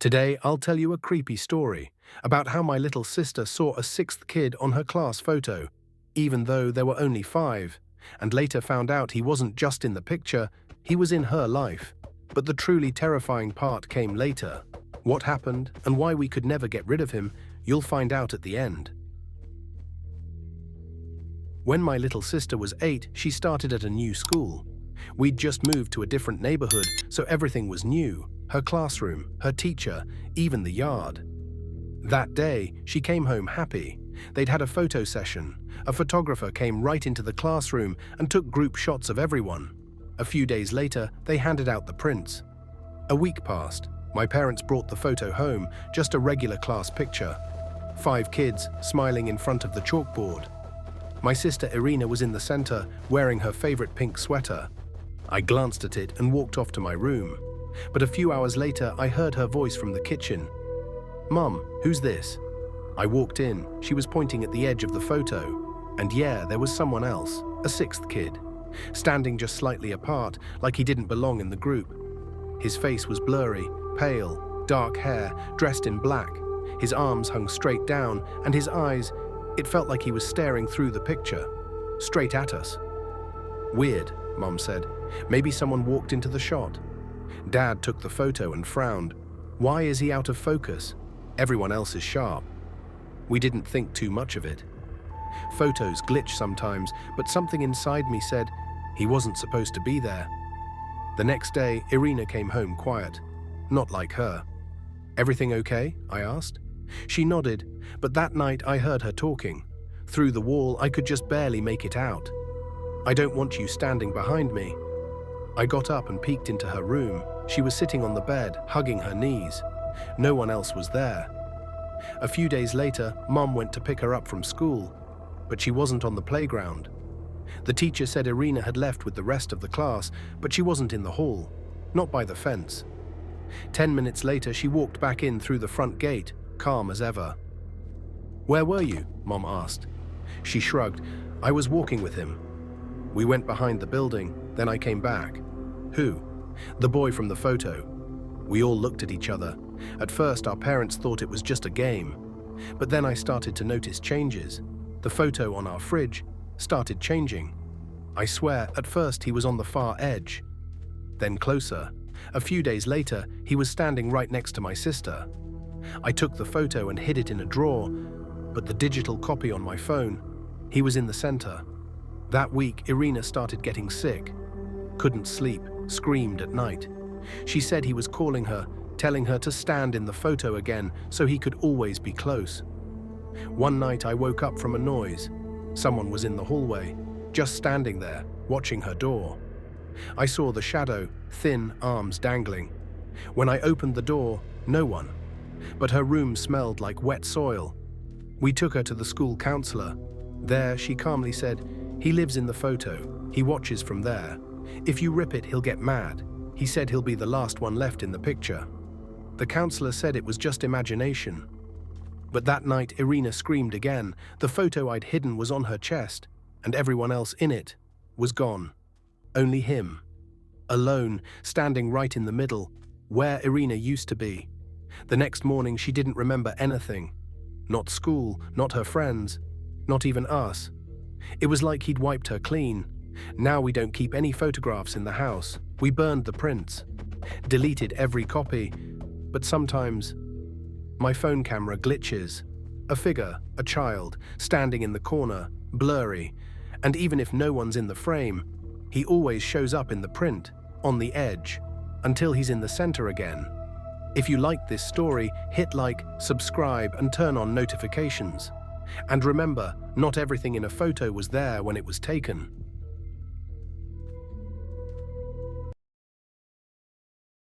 Today, I'll tell you a creepy story about how my little sister saw a sixth kid on her class photo, even though there were only 5, and later found out he wasn't just in the picture, he was in her life. But the truly terrifying part came later. What happened and why we could never get rid of him, you'll find out at the end. When my little sister was 8, she started at a new school. We'd just moved to a different neighborhood, so everything was new. Her classroom, her teacher, even the yard. That day, she came home happy. They'd had a photo session. A photographer came right into the classroom and took group shots of everyone. A few days later, they handed out the prints. A week passed. My parents brought the photo home, just a regular class picture. 5 kids smiling in front of the chalkboard. My sister Irina was in the center, wearing her favorite pink sweater. I glanced at it and walked off to my room. But a few hours later, I heard her voice from the kitchen. "Mum, who's this?" I walked in. She was pointing at the edge of the photo. And yeah, there was someone else, a 6th kid, standing just slightly apart, like he didn't belong in the group. His face was blurry, pale, dark hair, dressed in black. His arms hung straight down, and his eyes, it felt like he was staring through the picture, straight at us. "Weird," Mum said. "Maybe someone walked into the shot." Dad took the photo and frowned. "Why is he out of focus? Everyone else is sharp." We didn't think too much of it. Photos glitch sometimes, but something inside me said he wasn't supposed to be there. The next day, Irina came home quiet. Not like her. "Everything okay?" I asked. She nodded, but that night I heard her talking. Through the wall, I could just barely make it out. "I don't want you standing behind me." I got up and peeked into her room. She was sitting on the bed, hugging her knees. No one else was there. A few days later, Mom went to pick her up from school, but she wasn't on the playground. The teacher said Irina had left with the rest of the class, but she wasn't in the hall, not by the fence. 10 minutes later, she walked back in through the front gate, calm as ever. "Where were you?" Mom asked. She shrugged. "I was walking with him. We went behind the building, then I came back." "Who?" "The boy from the photo." We all looked at each other. At first, our parents thought it was just a game. But then I started to notice changes. The photo on our fridge started changing. I swear, at first he was on the far edge. Then closer. A few days later, he was standing right next to my sister. I took the photo and hid it in a drawer, but the digital copy on my phone, he was in the center. That week, Irina started getting sick. Couldn't sleep, screamed at night. She said he was calling her, telling her to stand in the photo again so he could always be close. One night I woke up from a noise. Someone was in the hallway, just standing there, watching her door. I saw the shadow, thin arms dangling. When I opened the door, no one. But her room smelled like wet soil. We took her to the school counselor. There, she calmly said, "He lives in the photo. He watches from there. If you rip it, he'll get mad. He said he'll be the last one left in the picture." The counselor said it was just imagination. But that night, Irina screamed again. The photo I'd hidden was on her chest, and everyone else in it was gone. Only him. Alone, standing right in the middle, where Irina used to be. The next morning, she didn't remember anything. Not school, not her friends, not even us. It was like he'd wiped her clean. Now we don't keep any photographs in the house. We burned the prints, deleted every copy, but sometimes my phone camera glitches. A figure, a child, standing in the corner, blurry, and even if no one's in the frame, he always shows up in the print, on the edge, until he's in the center again. If you like this story, hit like, subscribe, and turn on notifications. And remember, not everything in a photo was there when it was taken.